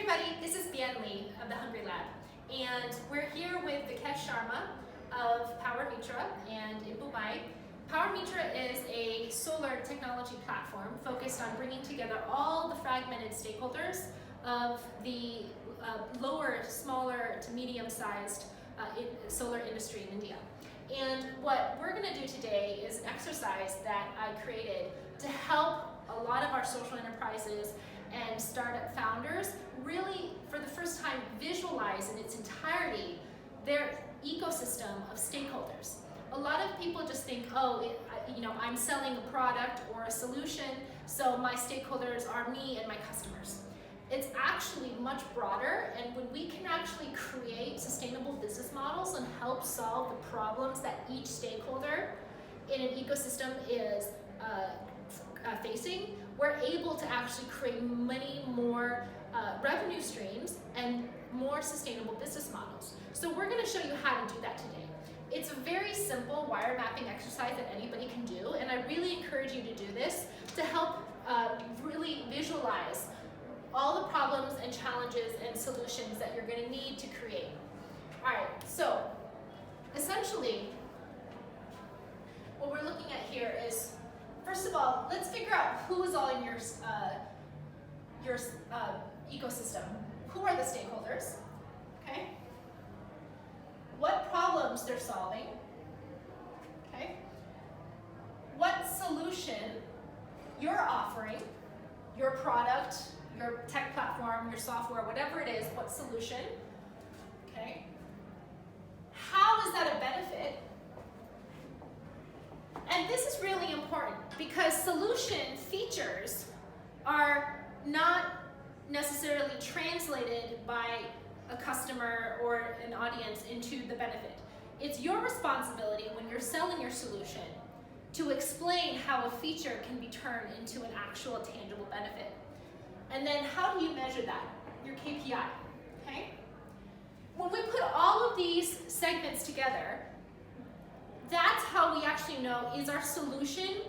everybody, this is Bian of the Hungry Lab, and we're here with Vik Sharma of PowerMitra and in Mumbai. PowerMitra is a solar technology platform focused on bringing together all the fragmented stakeholders of the lower, smaller to medium-sized solar industry in India. And what we're going to do today is an exercise that I created to help a lot of our social enterprises and startup founders really, for the first time, visualize in its entirety their ecosystem of stakeholders. A lot of people just think, oh, I'm selling a product or a solution, so my stakeholders are me and my customers. It's actually much broader, and when we can actually create sustainable business models and help solve the problems that each stakeholder in an ecosystem is facing, we're able to actually create many more revenue streams and more sustainable business models. So we're going to show you how to do that today. It's a very simple wire mapping exercise that anybody can do, and I really encourage you to do this to help really visualize all the problems and challenges and solutions that you're going to need to create. All right, so essentially what we're looking at here is, first of all, let's figure out who is all in your ecosystem. Who are the stakeholders? Okay. What problems they're solving? Okay. What solution you're offering, your product, your tech platform, your software, whatever it is, what solution? Okay. How is that a benefit? And this is really important because solution features are not necessarily translated by a customer or an audience into the benefit. It's your responsibility when you're selling your solution to explain how a feature can be turned into an actual tangible benefit. And then how do you measure that? Your KPI, okay? When we put all of these segments together, that's how we actually know, is our solution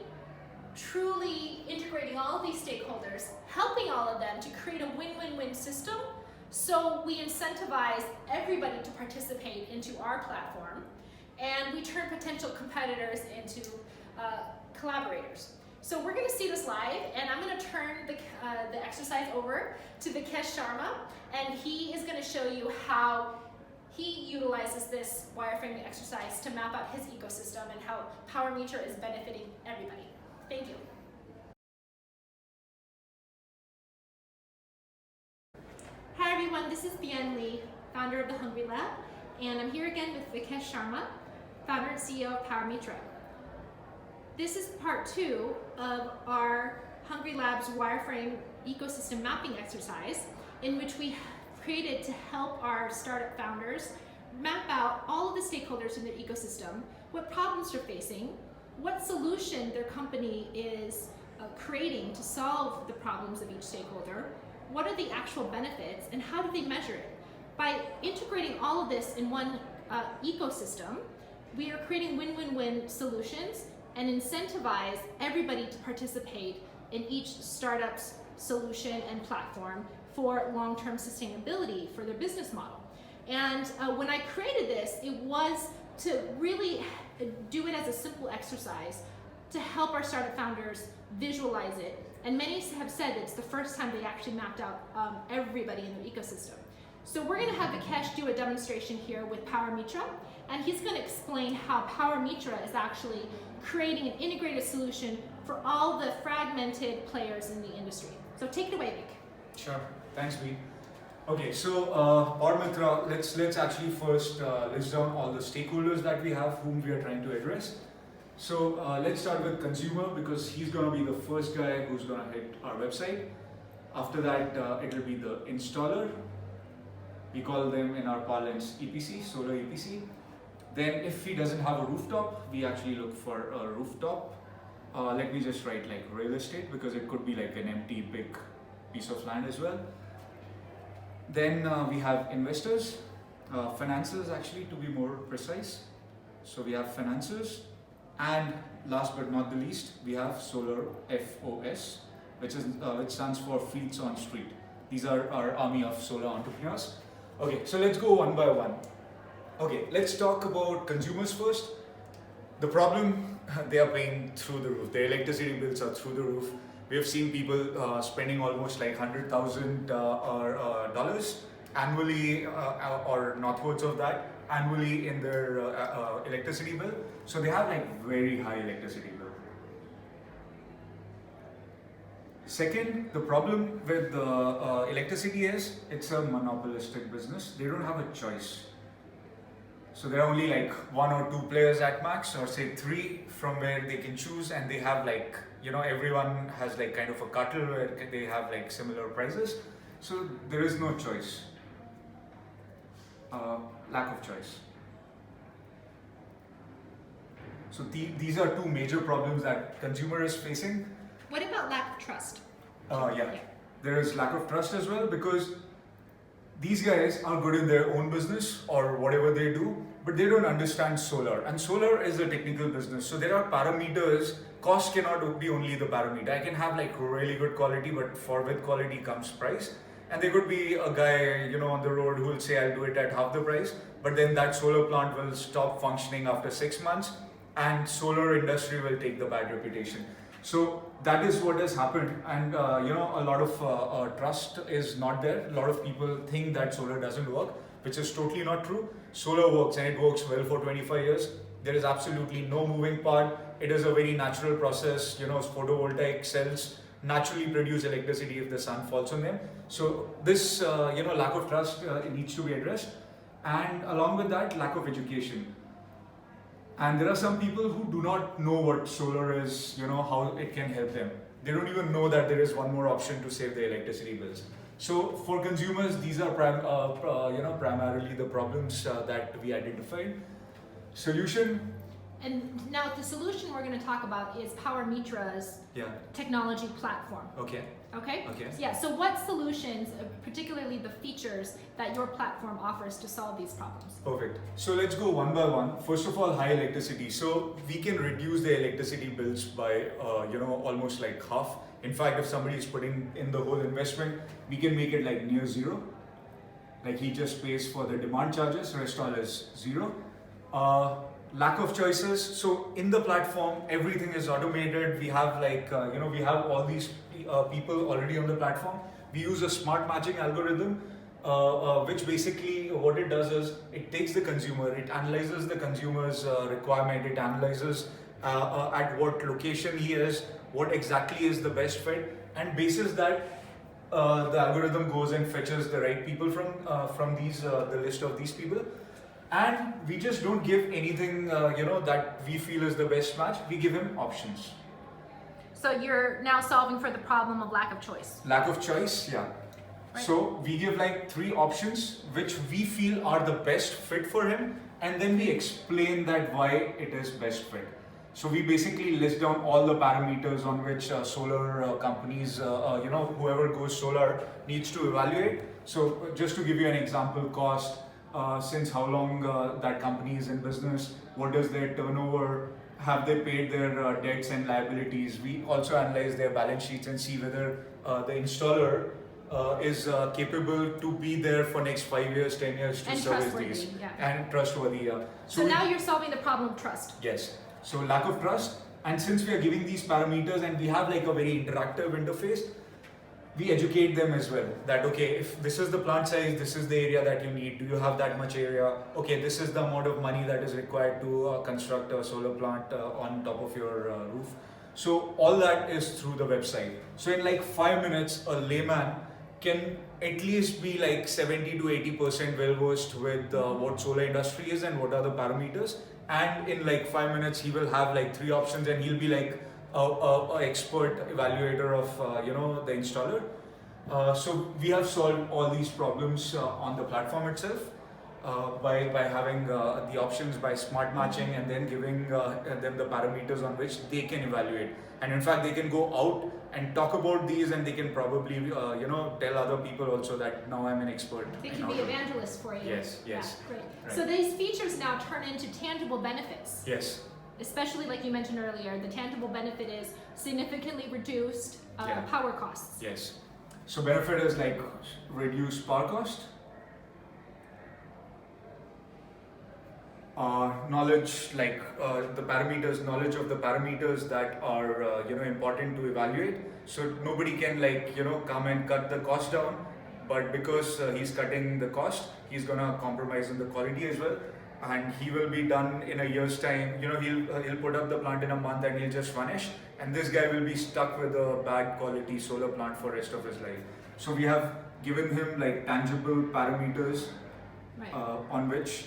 truly integrating all of these stakeholders, helping all of them to create a win-win-win system, so we incentivize everybody to participate into our platform, and we turn potential competitors into collaborators. So we're going to see this live, and I'm going to turn the exercise over to Vik Sharma, and he is going to show you how he utilizes this wireframing exercise to map out his ecosystem and how PowerMitra is benefiting everybody. Thank you. Hi everyone, this is Bian Lee, founder of the Hungry Lab, and I'm here again with Vik Sharma, founder and CEO of PowerMitra. This is part 2 of our Hungry Lab's wireframe ecosystem mapping exercise, in which we created to help our startup founders map out all of the stakeholders in their ecosystem, what problems they're facing, what solution their company is creating to solve the problems of each stakeholder, what are the actual benefits, and how do they measure it. By integrating all of this in one ecosystem, we are creating win-win-win solutions and incentivize everybody to participate in each startup's solution and platform for long-term sustainability for their business model. And when I created this, it was to really do it as a simple exercise to help our startup founders visualize it. And many have said it's the first time they actually mapped out everybody in their ecosystem. So we're going to have Vikesh do a demonstration here with PowerMitra, and he's going to explain how PowerMitra is actually creating an integrated solution for all the fragmented players in the industry. So take it away, Vik. Sure. Thanks, Vik. Okay, so PowerMitra, let's actually first list down all the stakeholders that we have whom we are trying to address. So let's start with consumer, because he's going to be the first guy who's going to hit our website. After that, it will be the installer. We call them in our parlance EPC, solar EPC. Then if he doesn't have a rooftop, we actually look for a rooftop. Let me just write like real estate, because it could be like an empty big piece of land as well. Then we have investors, financiers actually, to be more precise. So we have financiers, and last but not the least, we have solar FOS, which stands for Fleets on Street. These are our army of solar entrepreneurs. Okay, so let's go one by one. Okay, let's talk about consumers first. The problem, they are paying through the roof. Their electricity bills are through the roof. We have seen people spending almost like $100,000 annually or northwards of that annually in their electricity bill. So they have like very high electricity bill. Second, the problem with electricity is it's a monopolistic business. They don't have a choice. So there are only like 1 or 2 players at max, or say 3 from where they can choose, and they have like, everyone has like kind of a cartel where they have like similar prices. So there is no choice. Lack of choice. So these are 2 major problems that consumer is facing. What about lack of trust? Yeah, there is lack of trust as well, because these guys are good in their own business or whatever they do, but they don't understand solar. And solar is a technical business. So there are parameters. Cost cannot be only the parameter. I can have like really good quality, but with quality comes price. And there could be a guy, on the road who will say, I'll do it at half the price. But then that solar plant will stop functioning after 6 months, and solar industry will take the bad reputation. So that is what has happened, and a lot of trust is not there. A lot of people think that solar doesn't work, which is totally not true. Solar works, and it works well for 25 years. There is absolutely no moving part. It is a very natural process. Photovoltaic cells naturally produce electricity if the sun falls on them. So this lack of trust needs to be addressed, and along with that, lack of education. And there are some people who do not know what solar is, how it can help them. They don't even know that there is one more option to save their electricity bills. So for consumers, these are primarily the problems that we identified. Solution. And now the solution we're going to talk about is PowerMitra's technology platform. Okay. Okay? Okay. Yeah, so what solutions, particularly the features that your platform offers to solve these problems? Perfect. So let's go one by one. First of all, high electricity. So we can reduce the electricity bills by, almost like half. In fact, if somebody is putting in the whole investment, we can make it like near zero. Like he just pays for the demand charges, rest all is zero. Lack of choices. So in the platform, everything is automated. We have like, we have all these people already on the platform. We use a smart matching algorithm, which basically what it does is it takes the consumer, it analyzes the consumer's requirement, it analyzes at what location he is, what exactly is the best fit, and basis that the algorithm goes and fetches the right people from these the list of these people. And we just don't give anything that we feel is the best match. We give him options. So you're now solving for the problem of lack of choice. Lack of choice, yeah. Right. So we give like 3 options which we feel are the best fit for him, and then we explain that why it is best fit. So we basically list down all the parameters on which solar companies, whoever goes solar needs to evaluate. So just to give you an example, cost, since how long that company is in business, what is their turnover, have they paid their debts and liabilities. We also analyze their balance sheets and see whether the installer is capable to be there for next 5 years, 10 years to and service these. And trustworthy. So now you're solving the problem of trust. Yes. So lack of trust, and since we are giving these parameters and we have like a very interactive interface, we educate them as well that okay, if this is the plant size, this is the area that you need, do you have that much area, okay, this is the amount of money that is required to construct a solar plant on top of your roof. So all that is through the website. So in like 5 minutes, a layman can at least be like 70 to 80% well versed with what solar industry is and what are the parameters, and in like 5 minutes he will have like 3 options and he'll be like a expert evaluator of the installer. So we have solved all these problems on the platform itself by having the options, by smart matching, and then giving them the parameters on which they can evaluate. And in fact, they can go out and talk about these, and they can probably tell other people also that now I'm an expert. They can be evangelists for you. Yes, yes. Yeah, great. Right. So these features now turn into tangible benefits. Yes. Especially like you mentioned earlier, the tangible benefit is significantly reduced power costs. Yes. So benefit is like reduce power cost. Knowledge, like the parameters, knowledge of the parameters that are important to evaluate. So nobody can come and cut the cost down, but because he's cutting the cost, he's gonna compromise on the quality as well, and he will be done in a year's time. He'll put up the plant in a month and he'll just vanish, and this guy will be stuck with a bad quality solar plant for rest of his life. So we have given him like tangible parameters Right. on which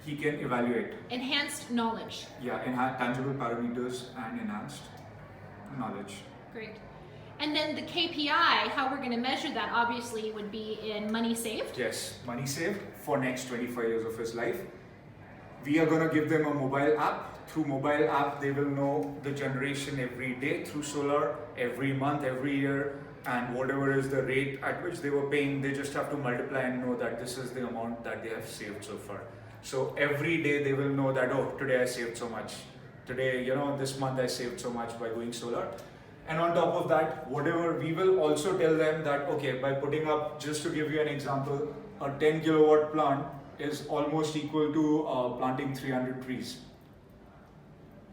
he can evaluate. Enhanced knowledge. Yeah, tangible parameters and enhanced knowledge. Great. And then the KPI, how we're going to measure that, obviously would be in money saved. Yes, money saved for next 25 years of his life. We are going to give them a mobile app. Through mobile app, they will know the generation every day through solar, every month, every year, and whatever is the rate at which they were paying, they just have to multiply and know that this is the amount that they have saved so far. So every day they will know that, oh, today I saved so much. Today, this month I saved so much by going solar. And on top of that, whatever, we will also tell them that, okay, by putting up, just to give you an example, a 10 kilowatt plant is almost equal to planting 300 trees.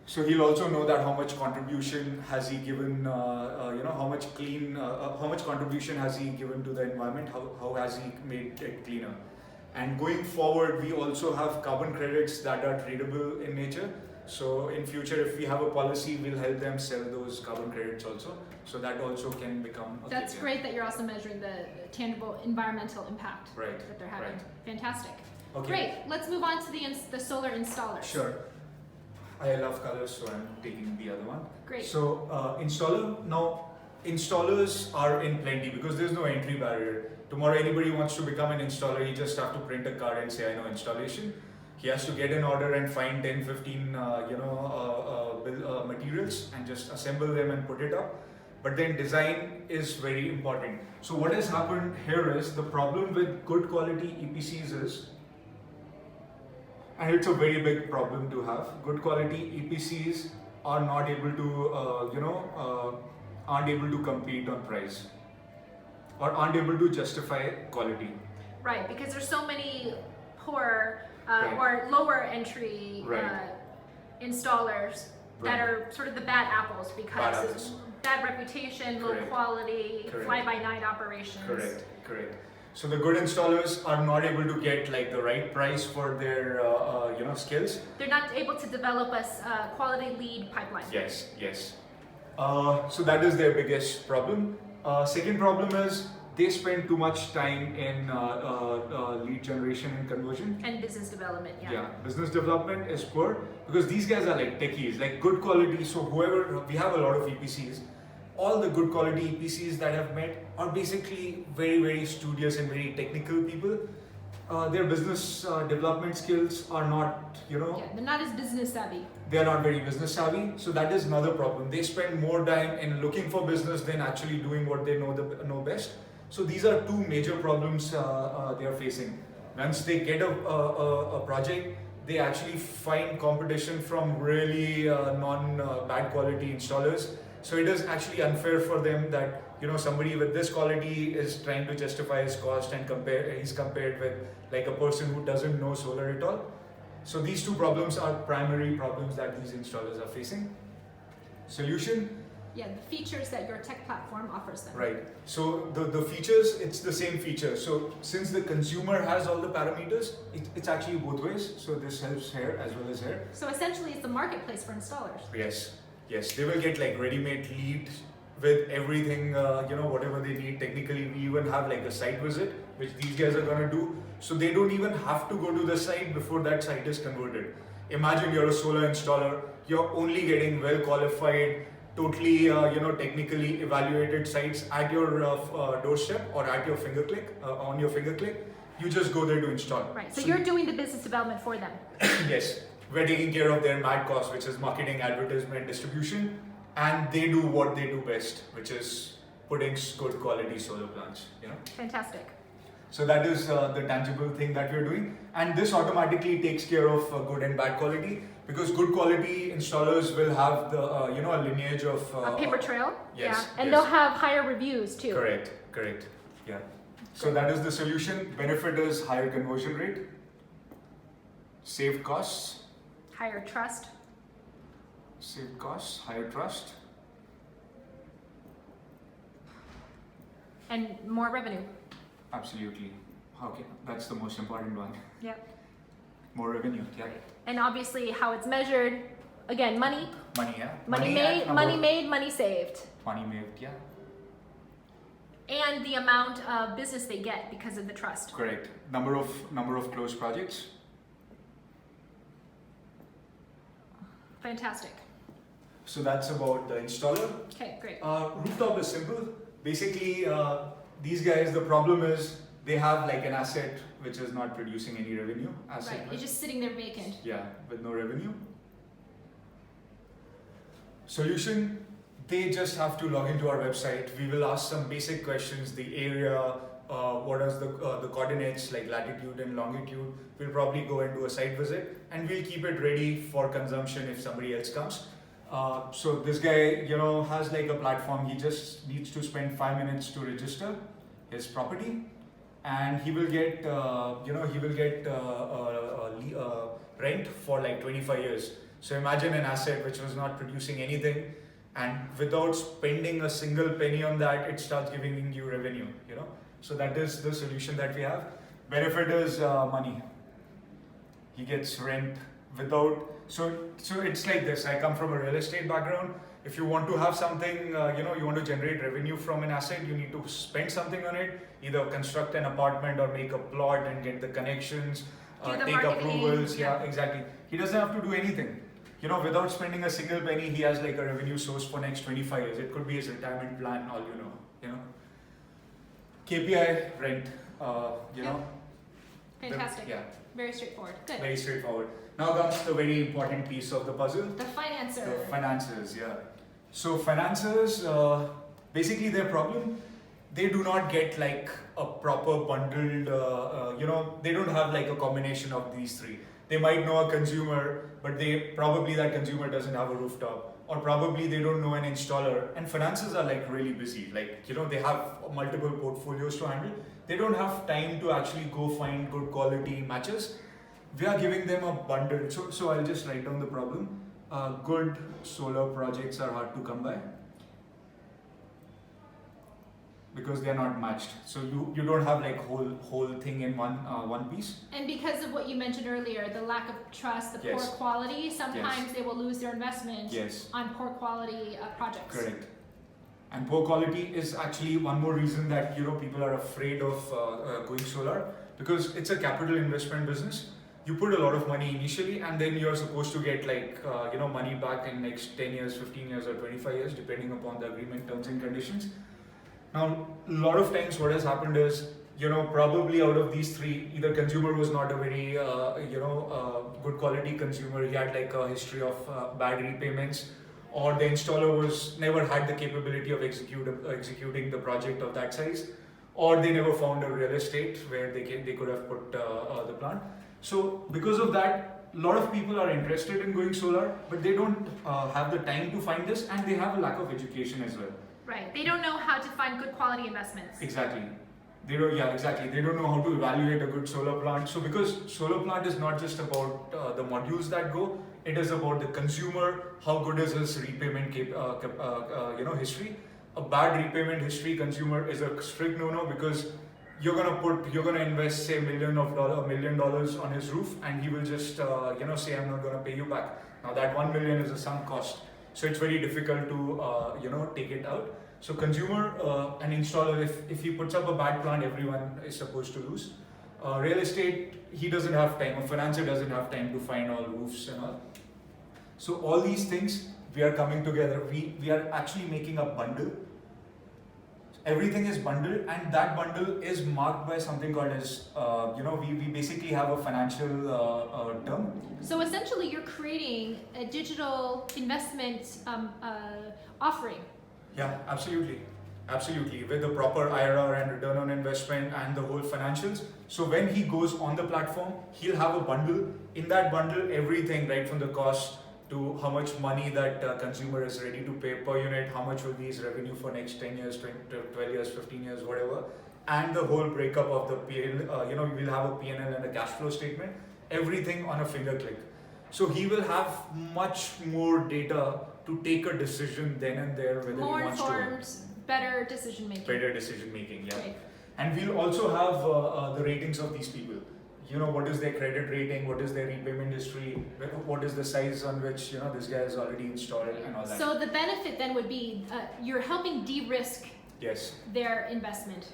So he'll also know that how much contribution has he given, how much contribution has he given to the environment, how has he made it cleaner. And going forward, we also have carbon credits that are tradable in nature. So in future, if we have a policy, we'll help them sell those carbon credits also. So that also can become a That's KPI. great that you're also measuring the tangible environmental impact Right, that they're having. right. Fantastic. Okay. Great. Let's move on to the solar installers. Sure. I love colors, so I'm taking the other one. Great. So installer, now installers are in plenty because there's no entry barrier. Tomorrow anybody wants to become an installer, you just have to print a card and say I know installation. He has to get an order and find 10, 15 materials and just assemble them and put it up. But then design is very important. So what has happened here is the problem with good quality EPCs is, and it's a very big problem to have, good quality EPCs are not able to, aren't able to compete on price or aren't able to justify quality. Right, because there's so many poor Right. or lower entry Right. Installers that Right. are sort of the bad apples because Bad it's apples. bad reputation, low Correct. quality, Correct. fly-by-night operations. Correct, correct. So the good installers are not able to get like the right price for their skills. They're not able to develop a quality lead pipeline. Yes, yes. So that is their biggest problem. Second problem is they spend too much time in lead generation and conversion. And business development, yeah. Business development is poor because these guys are like techies, like good quality. So whoever, we have a lot of EPCs, all the good quality EPCs that I've met are basically very, very studious and very technical people. Their business development skills are not, Yeah, they're not as business savvy. they are not very business savvy. So that is another problem. They spend more time in looking for business than actually doing what they know best. So these are two major problems they are facing. Once they get a project, they actually find competition from really bad quality installers. So it is actually unfair for them that somebody with this quality is trying to justify his cost and he's compared with like a person who doesn't know solar at all. So these two problems are primary problems that these installers are facing. Solution. Yeah, the features that your tech platform offers them. Right. So the features, it's the same feature. So since the consumer has all the parameters, it's actually both ways. So this helps here as well as here. So essentially it's the marketplace for installers. Yes. Yes. They will get like ready-made leads with everything, whatever they need. Technically, we even have like a site visit, which these guys are gonna do. So they don't even have to go to the site before that site is converted. Imagine you're a solar installer. You're only getting well-qualified, totally technically evaluated sites at your doorstep or at your finger click, on your finger click. You just go there to install. Right, so you're doing the business development for them. Yes, we're taking care of their mad cost, which is marketing, advertisement, distribution, and they do what they do best, which is putting good quality solar plants. Fantastic. So that is the tangible thing that we're doing, and this automatically takes care of good and bad quality, because good quality installers will have the a lineage of A paper trail. yes, Yeah, and yes. they'll have higher reviews too. Correct. Correct. Yeah. So that is the solution. Benefit is higher conversion rate, saved costs, Higher trust. higher trust, And more revenue. absolutely. Okay, that's the most important one. Yep. More revenue, yeah. And obviously how it's measured, again, money. Money, yeah. Money made, money saved. Money made, yeah. And the amount of business they get because of the trust. Correct. Number of closed projects. Fantastic. So that's about the installer. Okay, great. Rooftop is simple. Basically, these guys, the problem is they have like an asset which is not producing any revenue. Right, it's just sitting there vacant. Yeah, with no revenue. Solution, they just have to log into our website. We will ask some basic questions, the area, what are the coordinates like latitude and longitude. We'll probably go and do a site visit and we'll keep it ready for consumption if somebody else comes. So this guy, has like a platform. He just needs to spend 5 minutes to register his property, and he will get, rent for like 25 years. So imagine an asset which was not producing anything, and without spending a single penny on that, it starts giving you revenue. So that is the solution that we have. Benefit is money. He gets rent without. So it's like this. I come from a real estate background. If you want to have something, you want to generate revenue from an asset, you need to spend something on it. Either construct an apartment or make a plot and get the connections, take approvals. Yeah, exactly. He doesn't have to do anything. Without spending a single penny, he has like a revenue source for next 25 years. It could be his retirement plan, all you know. KPI, rent, Fantastic. Yeah. Very straightforward. Good. Very straightforward. Now comes the very important piece of the puzzle. The financer. The finances, yeah. So finances, basically their problem, they do not get like a proper bundled, they don't have like a combination of these three. They might know a consumer, but that consumer doesn't have a rooftop, or probably they don't know an installer. And finances are like really busy. Like, they have multiple portfolios to handle. They don't have time to actually go find good quality matches. We are giving them a bundle. So I'll just write down the problem. Good solar projects are hard to come by because they are not matched. So you don't have like whole thing in one piece. And because of what you mentioned earlier, the lack of trust, the poor quality, sometimes they will lose their investment on poor quality projects. Correct. And poor quality is actually one more reason that people are afraid of going solar, because it's a capital investment business. You put a lot of money initially, and then you're supposed to get like money back in next 10 years, 15 years, or 25 years, depending upon the agreement terms and conditions. Now, a lot of times what has happened is, probably out of these three, either consumer was not a very, good quality consumer. He had like a history of bad repayments, or the installer never had the capability of executing the project of that size, or they never found a real estate where they could have put the plant. So because of that, a lot of people are interested in going solar, but they don't have the time to find this, and they have a lack of education as well. Right. They don't know how to find good quality investments. Exactly. They don't know how to evaluate a good solar plant. So because solar plant is not just about the modules that go, it is about the consumer, how good is his repayment history. A bad repayment history consumer is a strict no-no, because you're gonna invest say $1 million on his roof, and he will just say, I'm not gonna pay you back. Now that 1 million is a sunk cost, so it's very difficult to take it out. So consumer, an installer, if he puts up a bad plant, everyone is supposed to lose. Real estate, he doesn't have time. A financer doesn't have time to find all roofs and all. So all these things, we are coming together. We are actually making a bundle. Everything is bundled, and that bundle is marked by something called as, we basically have a financial term. So essentially you're creating a digital investment offering. Yeah, absolutely. Absolutely. With the proper IRR and return on investment and the whole financials. So when he goes on the platform, he'll have a bundle. In that bundle, everything right from the cost, to how much money that consumer is ready to pay per unit, how much will be his revenue for next 10 years, 20, 12 years, 15 years, whatever, and the whole breakup of the PL, we'll have a P&L and a cash flow statement, everything on a finger click. So he will have much more data to take a decision then and there whether More he wants informed, better decision making. Better decision making, yeah. Great. And we'll also have the ratings of these people. What is their credit rating, what is their repayment history, what is the size on which this guy is already installed and all that. So the benefit then would be you're helping de-risk Yes. their investment.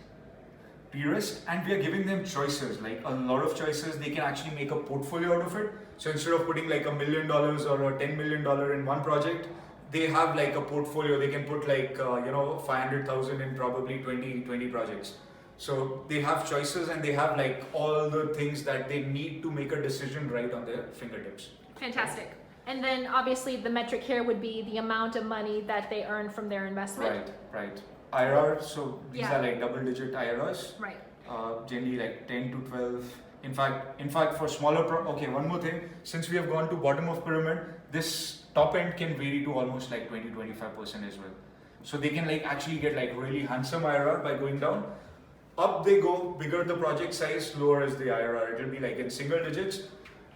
De-risk, and we are giving them choices, like a lot of choices. They can actually make a portfolio out of it. So instead of putting like $1 million or a $10 million in one project, they have like a portfolio. They can put like 500,000 in probably 20 projects. So they have choices and they have like all the things that they need to make a decision right on their fingertips. Fantastic. And then obviously the metric here would be the amount of money that they earn from their investment. Right. IRR, so these Yeah. are like double-digit IRRs. Right. Generally like 10 to 12. In fact, for smaller okay, one more thing. Since we have gone to bottom of pyramid, this top end can vary to almost like 20-25% as well. So they can like actually get like really handsome IRR by going down. Up they go, bigger the project size, lower is the IRR. It will be like in single digits.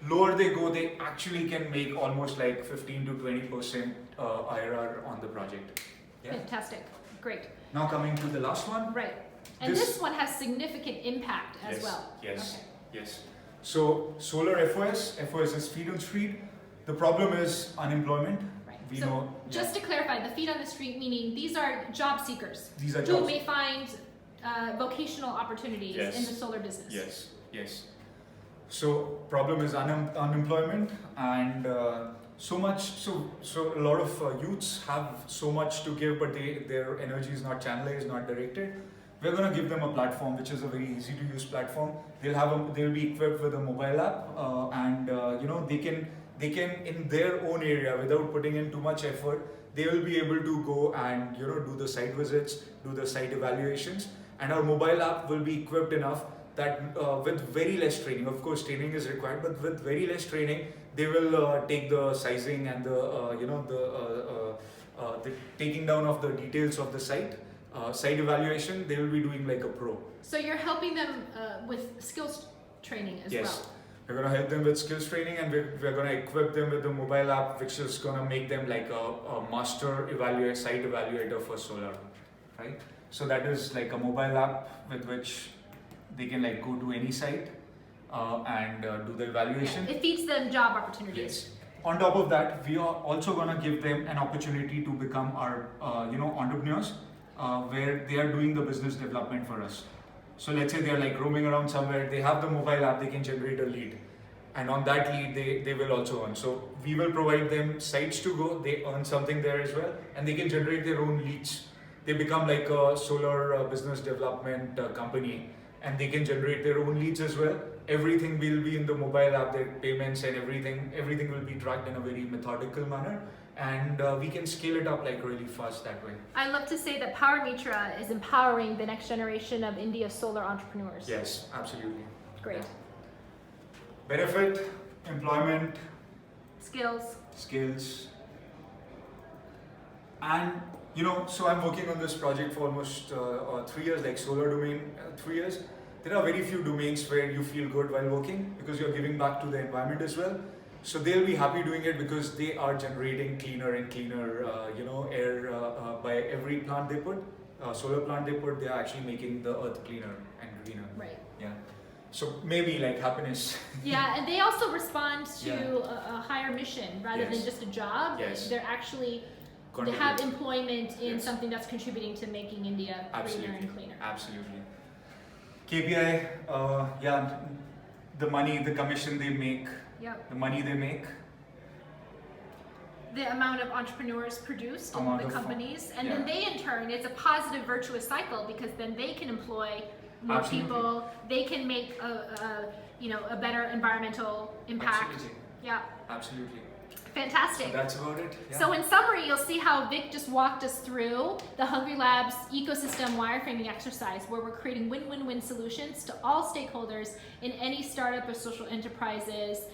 Lower they go, they actually can make almost like 15 to 20% IRR on the project. Yeah. Fantastic. Great. Now coming to the last one. Right. And this one has significant impact as well. Yes. Okay. Yes. So solar FOS is feet on street. The problem is unemployment. Right. We So know. just to clarify, the feet on the street meaning these are job seekers These are who jobs. may find vocational opportunities Yes. in the solar business. Yes. So problem is unemployment and so a lot of youths have so much to give, but their energy is not channelized, not directed. We're going to give them a platform which is a very easy to use platform. They'll be equipped with a mobile app and they can in their own area without putting in too much effort. They will be able to go and do the site visits, do the site evaluations, and our mobile app will be equipped enough that with very less training, of course training is required, but with very less training, they will take the sizing and the taking down of the details of the site evaluation. They will be doing like a pro. So you're helping them with skills training as well. We're going to help them with skills training, and we're going to equip them with the mobile app, which is going to make them like a master site evaluator for solar, right? So that is like a mobile app with which they can like go to any site and do the evaluation. It feeds them job opportunities. Yes. On top of that, we are also going to give them an opportunity to become our entrepreneurs, where they are doing the business development for us. So let's say they are like roaming around somewhere, they have the mobile app, they can generate a lead. And on that lead, they will also earn. So we will provide them sites to go, they earn something there as well, and they can generate their own leads. They become like a solar business development company, and they can generate their own leads as well. Everything will be in the mobile app, their payments and everything will be tracked in a very methodical manner. And we can scale it up like really fast that way. I love to say that PowerMitra is empowering the next generation of India's solar entrepreneurs. Yes, absolutely. Great. Benefit, employment, skills, and so I'm working on this project for almost 3 years, like solar domain, 3 years. There are very few domains where you feel good while working because you're giving back to the environment as well. So they'll be happy doing it because they are generating cleaner and cleaner, air by every plant they put, solar plant they put. They are actually making the earth cleaner and greener. right. Yeah. So maybe like happiness. Yeah, and they also respond to a higher mission rather than Yes. just a job. Yes. They're actually, they Contribute. have employment in Yes. something that's contributing to making India greener and cleaner. Absolutely. KPI, the money, the commission they make, Yep. the money they make. The amount of entrepreneurs produced in Amount the of companies, and yeah. then they in turn, it's a positive virtuous cycle because then they can employ more Absolutely. people. They can make a better environmental impact. Absolutely. Yeah. Absolutely. Fantastic. So that's about it. Yeah. So in summary, you'll see how Vik just walked us through the Hungry Labs ecosystem wireframing exercise, where we're creating win-win-win solutions to all stakeholders in any startup or social enterprise's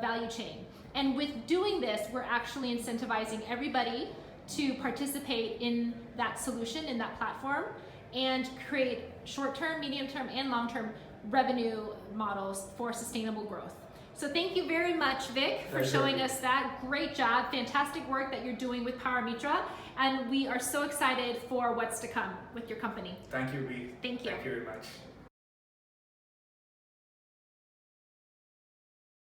value chain. And with doing this, we're actually incentivizing everybody to participate in that solution, in that platform, and create short-term, medium-term, and long-term revenue models for sustainable growth. So thank you very much, Vik, for showing us that. Great job, fantastic work that you're doing with PowerMitra, and we are so excited for what's to come with your company. Thank you, Bea. Thank you. Thank you very much.